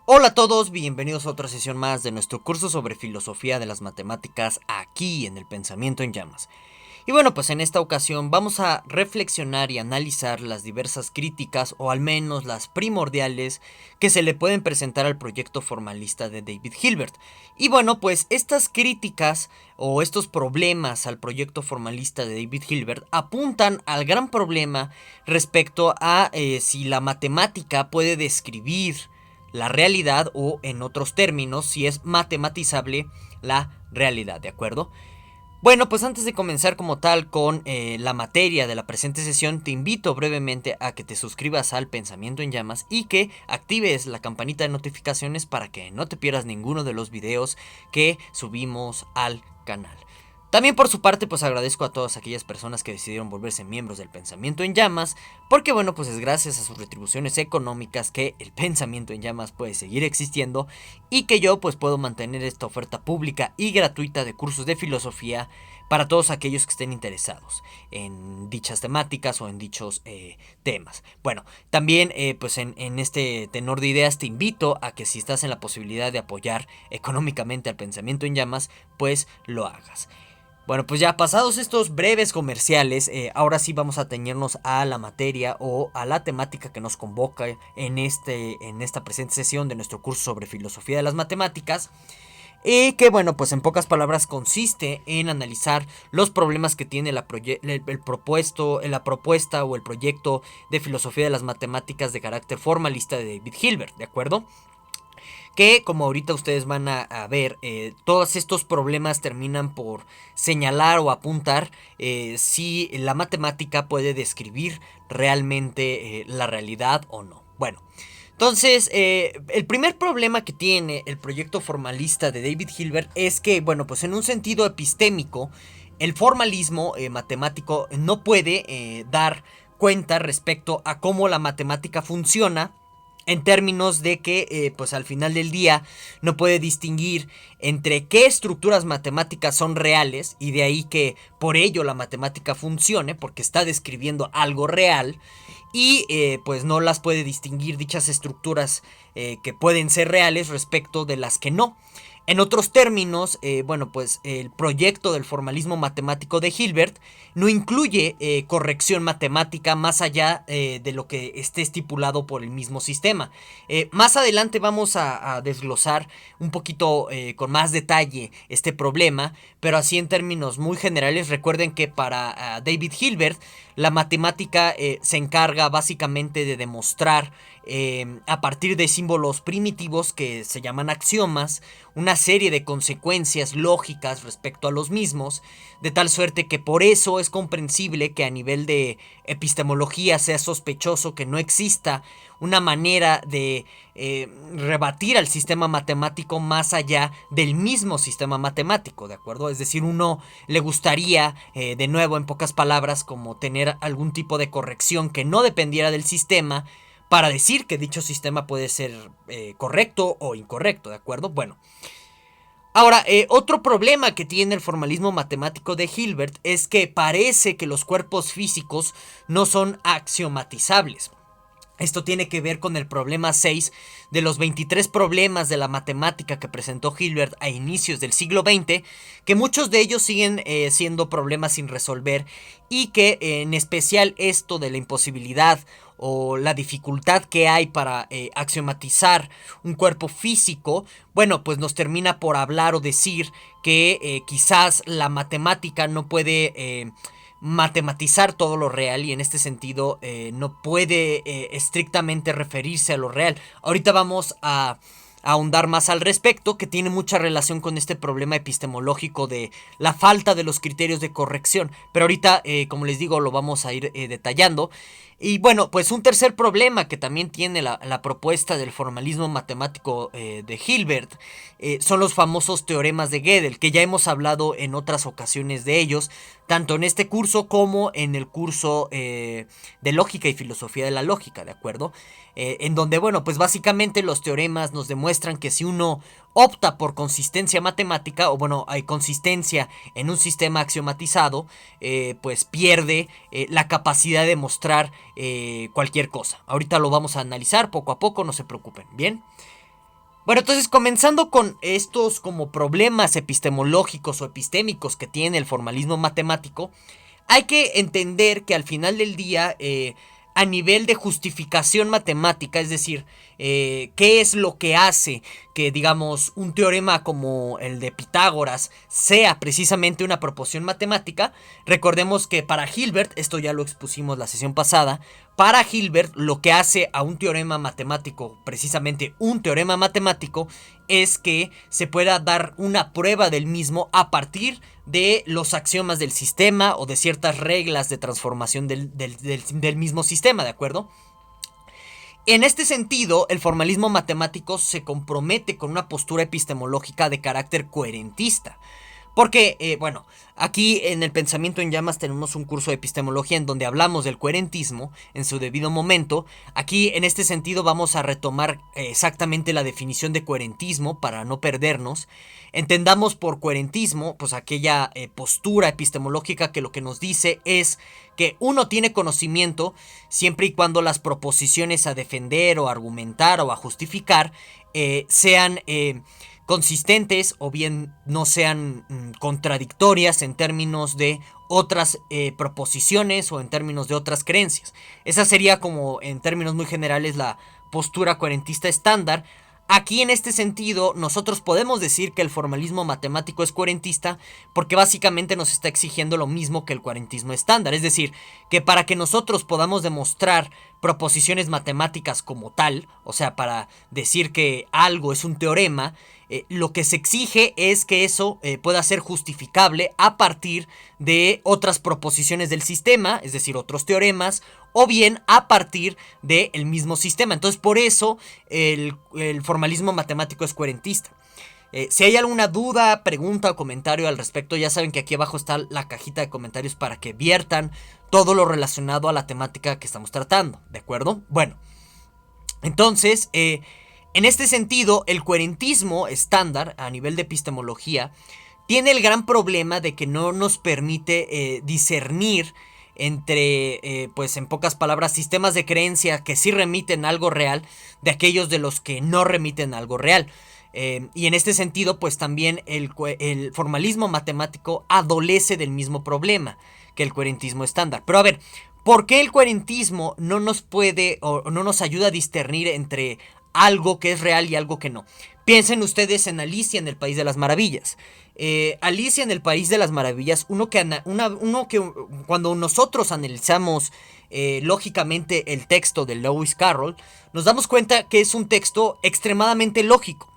Hola a todos, bienvenidos a otra sesión más de nuestro curso sobre filosofía de las matemáticas aquí en el Pensamiento en Llamas. Y bueno, pues en esta ocasión vamos a reflexionar y analizar las diversas críticas, o al menos las primordiales, que se le pueden presentar al proyecto formalista de David Hilbert. Y bueno, pues estas críticas o estos problemas al proyecto formalista de David Hilbert apuntan al gran problema respecto a si la matemática puede describir la realidad o, en otros términos, si es matematizable la realidad, ¿de acuerdo? Bueno, pues antes de comenzar como tal con la materia de la presente sesión, te invito brevemente a que te suscribas al Pensamiento en Llamas y que actives la campanita de notificaciones para que no te pierdas ninguno de los videos que subimos al canal. También por su parte, pues agradezco a todas aquellas personas que decidieron volverse miembros del Pensamiento en Llamas, porque bueno, pues es gracias a sus retribuciones económicas que el Pensamiento en Llamas puede seguir existiendo y que yo pues puedo mantener esta oferta pública y gratuita de cursos de filosofía para todos aquellos que estén interesados en dichas temáticas o en dichos temas. Bueno, también pues en este tenor de ideas te invito a que si estás en la posibilidad de apoyar económicamente al Pensamiento en Llamas, pues lo hagas. Bueno, pues ya pasados estos breves comerciales, ahora sí vamos a teñirnos a la materia o a la temática que nos convoca en esta presente sesión de nuestro curso sobre filosofía de las matemáticas. Y que bueno, pues en pocas palabras consiste en analizar los problemas que tiene la propuesta o el proyecto de filosofía de las matemáticas de carácter formalista de David Hilbert, ¿de acuerdo? Que como ahorita ustedes van a ver, todos estos problemas terminan por señalar o apuntar si la matemática puede describir realmente la realidad o no. Bueno, entonces, el primer problema que tiene el proyecto formalista de David Hilbert es que, bueno, pues en un sentido epistémico, el formalismo matemático no puede dar cuenta respecto a cómo la matemática funciona, en términos de que, pues al final del día, no puede distinguir entre qué estructuras matemáticas son reales, y de ahí que por ello la matemática funcione, porque está describiendo algo real, y pues no las puede distinguir dichas estructuras que pueden ser reales respecto de las que no. En otros términos, bueno, pues el proyecto del formalismo matemático de Hilbert no incluye corrección matemática más allá de lo que esté estipulado por el mismo sistema. Más adelante vamos a desglosar un poquito con más detalle este problema, pero así en términos muy generales, recuerden que para David Hilbert la matemática se encarga básicamente de demostrar a partir de símbolos primitivos que se llaman axiomas, una serie de consecuencias lógicas respecto a los mismos, de tal suerte que por eso es comprensible que a nivel de epistemología sea sospechoso que no exista una manera de rebatir al sistema matemático más allá del mismo sistema matemático, ¿de acuerdo? Es decir, uno le gustaría, de nuevo, en pocas palabras, como tener algún tipo de corrección que no dependiera del sistema para decir que dicho sistema puede ser correcto o incorrecto, ¿de acuerdo? Bueno, ahora, otro problema que tiene el formalismo matemático de Hilbert es que parece que los cuerpos físicos no son axiomatizables. Esto tiene que ver con el problema 6 de los 23 problemas de la matemática que presentó Hilbert a inicios del siglo XX, que muchos de ellos siguen siendo problemas sin resolver, y que en especial esto de la imposibilidad o la dificultad que hay para axiomatizar un cuerpo físico, bueno, pues nos termina por hablar o decir que quizás la matemática no puede matematizar todo lo real, y en este sentido no puede estrictamente referirse a lo real. Ahorita vamos a ahondar más al respecto, que tiene mucha relación con este problema epistemológico de la falta de los criterios de corrección, pero ahorita como les digo lo vamos a ir detallando. Y bueno, pues un tercer problema que también tiene la propuesta del formalismo matemático de Hilbert son los famosos teoremas de Gödel, que ya hemos hablado en otras ocasiones de ellos, tanto en este curso como en el curso de lógica y filosofía de la lógica, ¿de acuerdo? En donde, bueno, pues básicamente los teoremas nos demuestran que si uno opta por consistencia matemática, o bueno, hay consistencia en un sistema axiomatizado, pues pierde la capacidad de mostrar cualquier cosa. Ahorita lo vamos a analizar poco a poco, no se preocupen, ¿bien? Bueno, entonces comenzando con estos como problemas epistemológicos o epistémicos que tiene el formalismo matemático, hay que entender que al final del día, a nivel de justificación matemática, es decir, qué es lo que hace que, digamos, un teorema como el de Pitágoras sea precisamente una proposición matemática. Recordemos que para Hilbert, esto ya lo expusimos la sesión pasada, para Hilbert lo que hace a un teorema matemático, precisamente un teorema matemático, es que se pueda dar una prueba del mismo a partir de los axiomas del sistema o de ciertas reglas de transformación del mismo sistema, ¿de acuerdo? En este sentido, el formalismo matemático se compromete con una postura epistemológica de carácter coherentista. Porque, bueno, aquí en el Pensamiento en Llamas tenemos un curso de epistemología en donde hablamos del coherentismo en su debido momento. Aquí, en este sentido, vamos a retomar exactamente la definición de coherentismo para no perdernos. Entendamos por coherentismo, pues aquella postura epistemológica que lo que nos dice es que uno tiene conocimiento siempre y cuando las proposiciones a defender o a argumentar o a justificar sean consistentes o bien no sean contradictorias en términos de otras proposiciones o en términos de otras creencias. Esa sería, como en términos muy generales, la postura coherentista estándar. Aquí, en este sentido, nosotros podemos decir que el formalismo matemático es coherentista porque básicamente nos está exigiendo lo mismo que el coherentismo estándar. Es decir, que para que nosotros podamos demostrar proposiciones matemáticas como tal, o sea, para decir que algo es un teorema, lo que se exige es que eso pueda ser justificable a partir de otras proposiciones del sistema, es decir, otros teoremas, o bien a partir del mismo sistema. Entonces, por eso el formalismo matemático es coherentista. Si hay alguna duda, pregunta o comentario al respecto, ya saben que aquí abajo está la cajita de comentarios para que viertan todo lo relacionado a la temática que estamos tratando, ¿de acuerdo? Bueno, entonces, en este sentido, el coherentismo estándar a nivel de epistemología tiene el gran problema de que no nos permite discernir entre, pues en pocas palabras, sistemas de creencia que sí remiten a algo real de aquellos de los que no remiten a algo real. Y en este sentido, pues también el formalismo matemático adolece del mismo problema que el coherentismo estándar. Pero a ver, ¿por qué el coherentismo no nos puede o no nos ayuda a discernir entre algo que es real y algo que no? Piensen ustedes en Alicia en el País de las Maravillas. Alicia en el País de las Maravillas, uno que cuando nosotros analizamos lógicamente el texto de Lewis Carroll, nos damos cuenta que es un texto extremadamente lógico,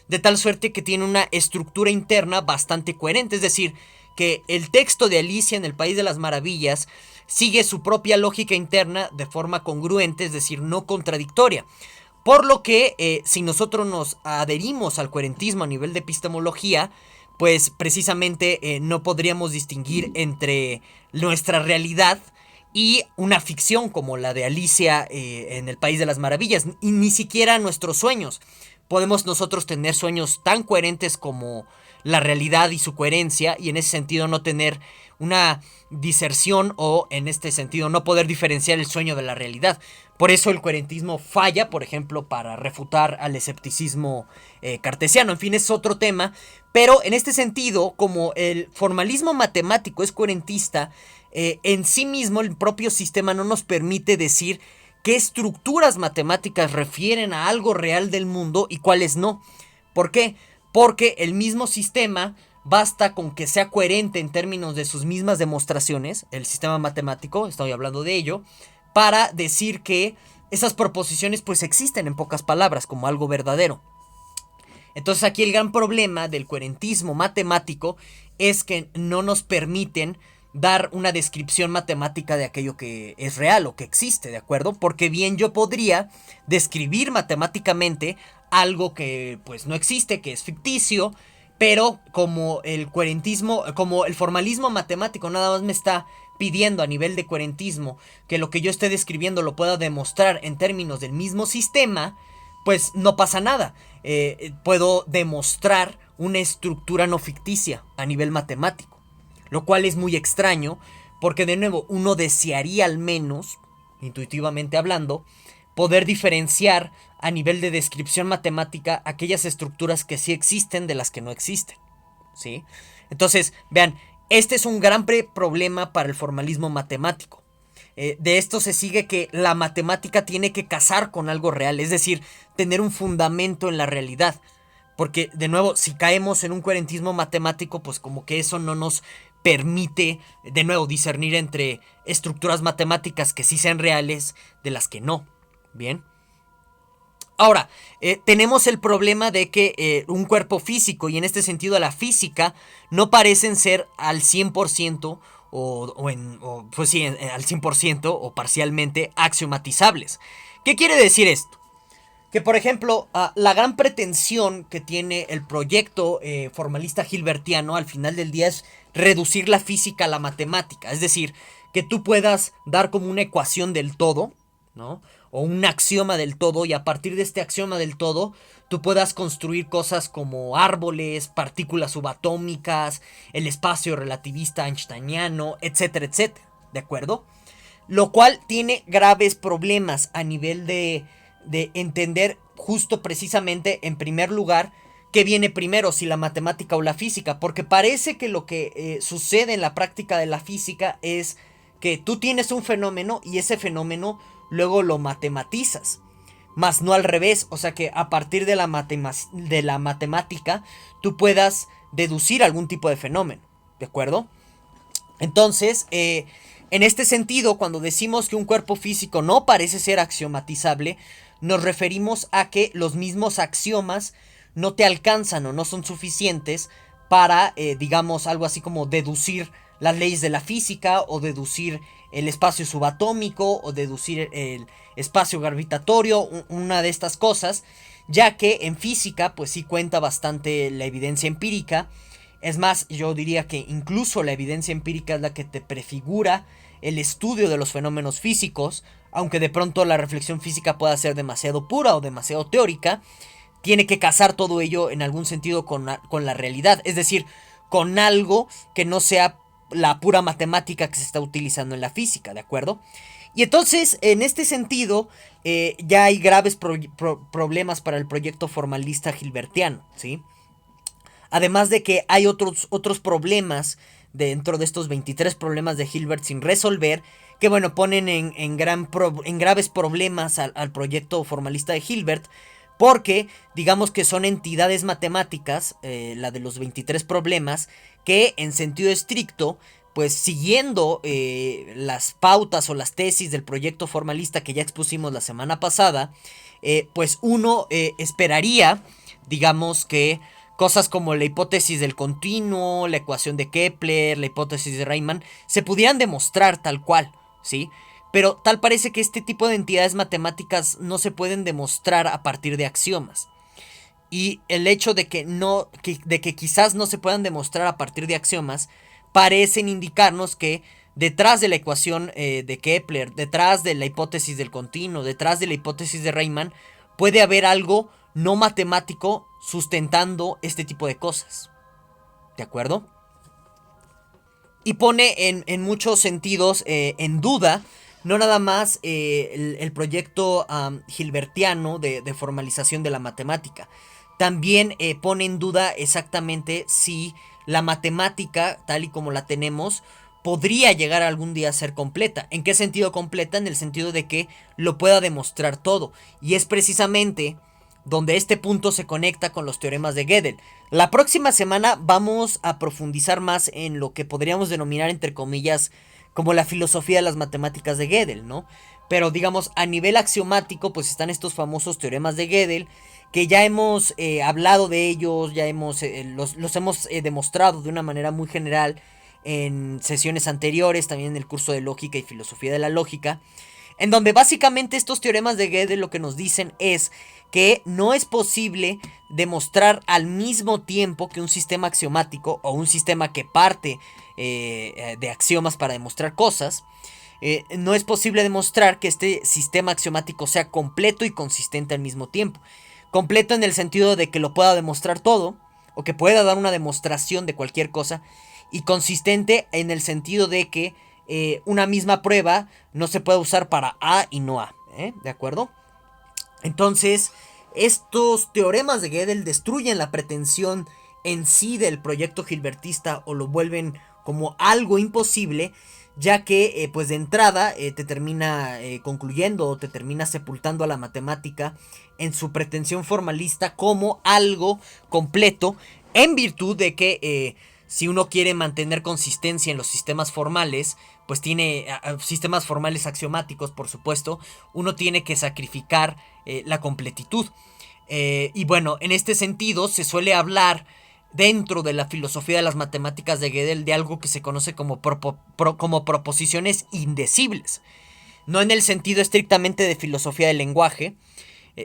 de tal suerte que tiene una estructura interna bastante coherente. Es decir, que el texto de Alicia en el País de las Maravillas sigue su propia lógica interna de forma congruente, es decir, no contradictoria. Por lo que si nosotros nos adherimos al coherentismo a nivel de epistemología, pues precisamente no podríamos distinguir entre nuestra realidad y una ficción como la de Alicia en el País de las Maravillas, y ni siquiera nuestros sueños. Podemos nosotros tener sueños tan coherentes como la realidad y su coherencia, y en ese sentido no tener una diserción, o en este sentido no poder diferenciar el sueño de la realidad. Por eso el coherentismo falla, por ejemplo, para refutar al escepticismo cartesiano. En fin, es otro tema, pero en este sentido, como el formalismo matemático es coherentista, en sí mismo el propio sistema no nos permite decir qué estructuras matemáticas refieren a algo real del mundo y cuáles no. ¿Por qué? Porque el mismo sistema basta con que sea coherente en términos de sus mismas demostraciones, el sistema matemático, estoy hablando de ello, para decir que esas proposiciones pues existen, en pocas palabras, como algo verdadero. Entonces aquí el gran problema del coherentismo matemático es que no nos permiten dar una descripción matemática de aquello que es real o que existe, ¿de acuerdo? Porque bien yo podría describir matemáticamente algo que pues no existe, que es ficticio, pero como el coherentismo, como el formalismo matemático nada más me está pidiendo a nivel de coherentismo que lo que yo esté describiendo lo pueda demostrar en términos del mismo sistema, pues no pasa nada. Puedo demostrar una estructura no ficticia a nivel matemático, lo cual es muy extraño porque, de nuevo, uno desearía al menos, intuitivamente hablando, poder diferenciar a nivel de descripción matemática aquellas estructuras que sí existen de las que no existen, ¿sí? Entonces, vean, este es un gran problema para el formalismo matemático. De esto se sigue que la matemática tiene que casar con algo real, es decir, tener un fundamento en la realidad. Porque, de nuevo, si caemos en un coherentismo matemático, pues como que eso no nos permite, de nuevo, discernir entre estructuras matemáticas que sí sean reales de las que no. Bien. Ahora, tenemos el problema de que un cuerpo físico, y en este sentido la física, no parecen ser al 100% pues sí, al 100% o parcialmente axiomatizables. ¿Qué quiere decir esto? Que, por ejemplo, la gran pretensión que tiene el proyecto formalista hilbertiano al final del día es reducir la física a la matemática. Es decir, que tú puedas dar como una ecuación del todo, ¿no? O un axioma del todo, y a partir de este axioma del todo, tú puedas construir cosas como árboles, partículas subatómicas, el espacio relativista einsteiniano, etcétera, etcétera. ¿De acuerdo? Lo cual tiene graves problemas a nivel de entender justo precisamente en primer lugar qué viene primero, si la matemática o la física, porque parece que lo que sucede en la práctica de la física es que tú tienes un fenómeno y ese fenómeno luego lo matematizas, más no al revés, o sea que a partir de la matemática tú puedas deducir algún tipo de fenómeno, ¿de acuerdo? Entonces, en este sentido, cuando decimos que un cuerpo físico no parece ser axiomatizable, nos referimos a que los mismos axiomas no te alcanzan o no son suficientes para, digamos, algo así como deducir las leyes de la física, o deducir el espacio subatómico, o deducir el espacio gravitatorio, una de estas cosas, ya que en física pues sí cuenta bastante la evidencia empírica. Es más, yo diría que incluso la evidencia empírica es la que te prefigura el estudio de los fenómenos físicos, aunque de pronto la reflexión física pueda ser demasiado pura o demasiado teórica. Tiene que casar todo ello en algún sentido con la realidad, es decir, con algo que no sea la pura matemática que se está utilizando en la física, ¿de acuerdo? Y entonces, en este sentido, ya hay graves problemas para el proyecto formalista hilbertiano, ¿sí? Además de que hay otros problemas dentro de estos 23 problemas de Hilbert sin resolver, que bueno, ponen en graves problemas al proyecto formalista de Hilbert, porque digamos que son entidades matemáticas, la de los 23 problemas, que en sentido estricto, pues siguiendo las pautas o las tesis del proyecto formalista que ya expusimos la semana pasada, pues uno esperaría, digamos que cosas como la hipótesis del continuo, la ecuación de Kepler, la hipótesis de Riemann, se pudieran demostrar tal cual, ¿sí? Pero tal parece que este tipo de entidades matemáticas no se pueden demostrar a partir de axiomas. Y el hecho de que quizás no se puedan demostrar a partir de axiomas, parecen indicarnos que detrás de la ecuación de Kepler, detrás de la hipótesis del continuo, detrás de la hipótesis de Riemann, puede haber algo no matemático sustentando este tipo de cosas. ¿De acuerdo? Y pone en muchos sentidos en duda no nada más el proyecto hilbertiano de formalización de la matemática. También pone en duda exactamente si la matemática, tal y como la tenemos, podría llegar algún día a ser completa. ¿En qué sentido completa? En el sentido de que lo pueda demostrar todo. Y es precisamente donde este punto se conecta con los teoremas de Gödel. La próxima semana vamos a profundizar más en lo que podríamos denominar, entre comillas, como la filosofía de las matemáticas de Gödel, ¿no? Pero digamos, a nivel axiomático, pues están estos famosos teoremas de Gödel, que ya hemos hablado de ellos, ya los hemos demostrado de una manera muy general en sesiones anteriores, también en el curso de lógica y filosofía de la lógica, en donde básicamente estos teoremas de Gödel lo que nos dicen es que no es posible demostrar al mismo tiempo que un sistema axiomático, o un sistema que parte de axiomas para demostrar cosas, no es posible demostrar que este sistema axiomático sea completo y consistente al mismo tiempo. Completo en el sentido de que lo pueda demostrar todo, o que pueda dar una demostración de cualquier cosa, y consistente en el sentido de que una misma prueba no se puede usar para A y no A, ¿de acuerdo? Entonces, estos teoremas de Gödel destruyen la pretensión en sí del proyecto gilbertista o lo vuelven como algo imposible, ya que pues de entrada te termina concluyendo o te termina sepultando a la matemática en su pretensión formalista como algo completo, en virtud de que si uno quiere mantener consistencia en los sistemas formales, pues tiene sistemas formales axiomáticos, por supuesto, uno tiene que sacrificar la completitud. Y bueno, en este sentido se suele hablar dentro de la filosofía de las matemáticas de Gödel de algo que se conoce como, como proposiciones indecibles. No en el sentido estrictamente de filosofía del lenguaje,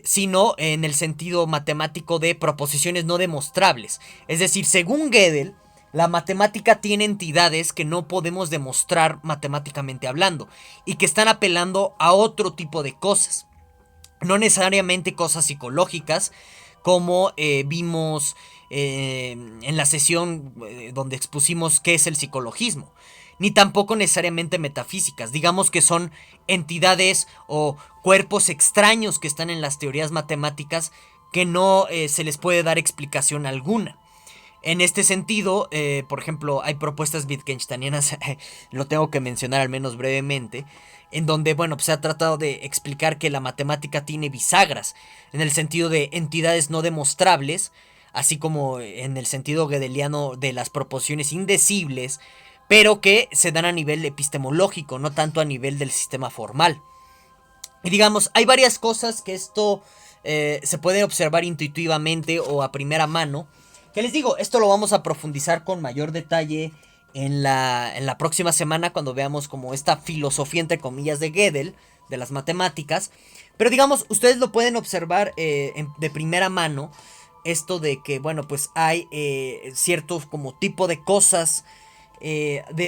sino en el sentido matemático de proposiciones no demostrables. Es decir, según Gödel, la matemática tiene entidades que no podemos demostrar matemáticamente hablando y que están apelando a otro tipo de cosas. No necesariamente cosas psicológicas, como vimos en la sesión donde expusimos qué es el psicologismo, ni tampoco necesariamente metafísicas. Digamos que son entidades o cuerpos extraños que están en las teorías matemáticas que no se les puede dar explicación alguna. En este sentido, por ejemplo, hay propuestas wittgensteinianas, lo tengo que mencionar al menos brevemente, en donde, bueno, pues se ha tratado de explicar que la matemática tiene bisagras, en el sentido de entidades no demostrables, así como en el sentido gödeliano de las proposiciones indecibles, pero que se dan a nivel epistemológico, no tanto a nivel del sistema formal. Y digamos, hay varias cosas que esto se puede observar intuitivamente o a primera mano. Que les digo, esto lo vamos a profundizar con mayor detalle en la próxima semana cuando veamos como esta filosofía entre comillas de Gödel, de las matemáticas. Pero digamos, ustedes lo pueden observar de primera mano, esto de que, bueno, pues hay ciertos como tipo de cosas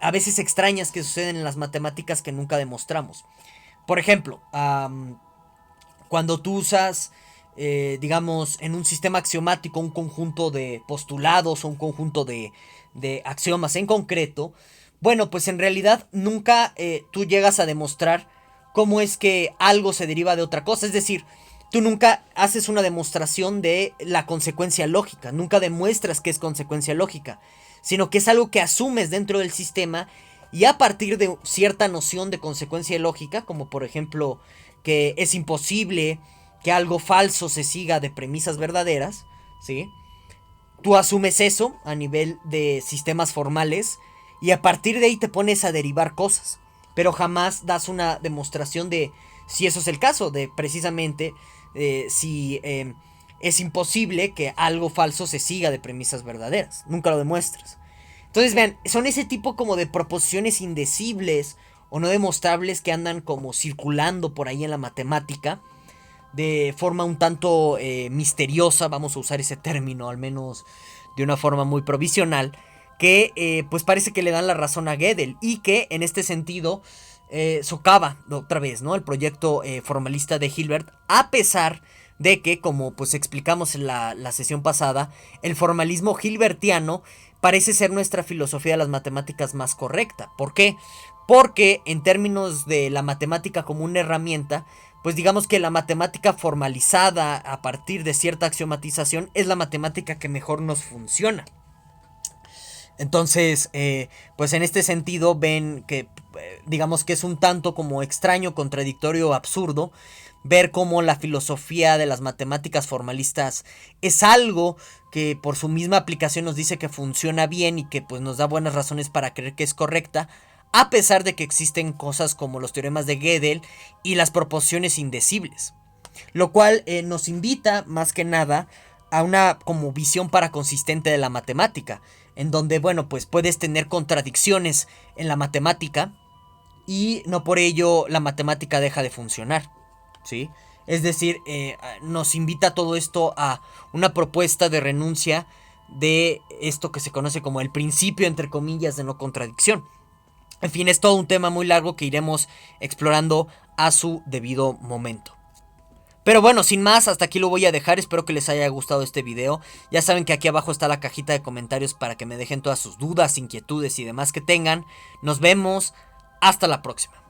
a veces extrañas que suceden en las matemáticas que nunca demostramos. Por ejemplo, cuando tú usas, digamos, en un sistema axiomático un conjunto de postulados o un conjunto de axiomas en concreto, bueno, pues en realidad nunca tú llegas a demostrar cómo es que algo se deriva de otra cosa. Es decir, tú nunca haces una demostración de la consecuencia lógica, nunca demuestras que es consecuencia lógica, sino que es algo que asumes dentro del sistema y a partir de cierta noción de consecuencia lógica, como por ejemplo que es imposible que algo falso se siga de premisas verdaderas, ¿sí? Tú asumes eso a nivel de sistemas formales y a partir de ahí te pones a derivar cosas, pero jamás das una demostración de si eso es el caso, de precisamente si es imposible que algo falso se siga de premisas verdaderas, nunca lo demuestras. Entonces vean, son ese tipo como de proposiciones indecibles o no demostrables que andan como circulando por ahí en la matemática de forma un tanto misteriosa, vamos a usar ese término al menos de una forma muy provisional, que pues parece que le dan la razón a Gödel y que en este sentido socava otra vez, ¿no? El proyecto formalista de Hilbert, a pesar de que, como pues explicamos en la sesión pasada, el formalismo gilbertiano parece ser nuestra filosofía de las matemáticas más correcta. ¿Por qué? Porque en términos de la matemática como una herramienta, pues digamos que la matemática formalizada a partir de cierta axiomatización es la matemática que mejor nos funciona. Entonces, pues en este sentido ven que digamos que es un tanto como extraño, contradictorio, absurdo ver cómo la filosofía de las matemáticas formalistas es algo que por su misma aplicación nos dice que funciona bien y que pues nos da buenas razones para creer que es correcta, a pesar de que existen cosas como los teoremas de Gödel y las proposiciones indecibles. Lo cual nos invita más que nada a una como visión paraconsistente de la matemática, en donde, bueno, pues puedes tener contradicciones en la matemática y no por ello la matemática deja de funcionar, ¿sí? Es decir, nos invita todo esto a una propuesta de renuncia de esto que se conoce como el principio, entre comillas, de no contradicción. En fin, es todo un tema muy largo que iremos explorando a su debido momento. Pero bueno, sin más, hasta aquí lo voy a dejar, espero que les haya gustado este video. Ya saben que aquí abajo está la cajita de comentarios para que me dejen todas sus dudas, inquietudes y demás que tengan. Nos vemos, hasta la próxima.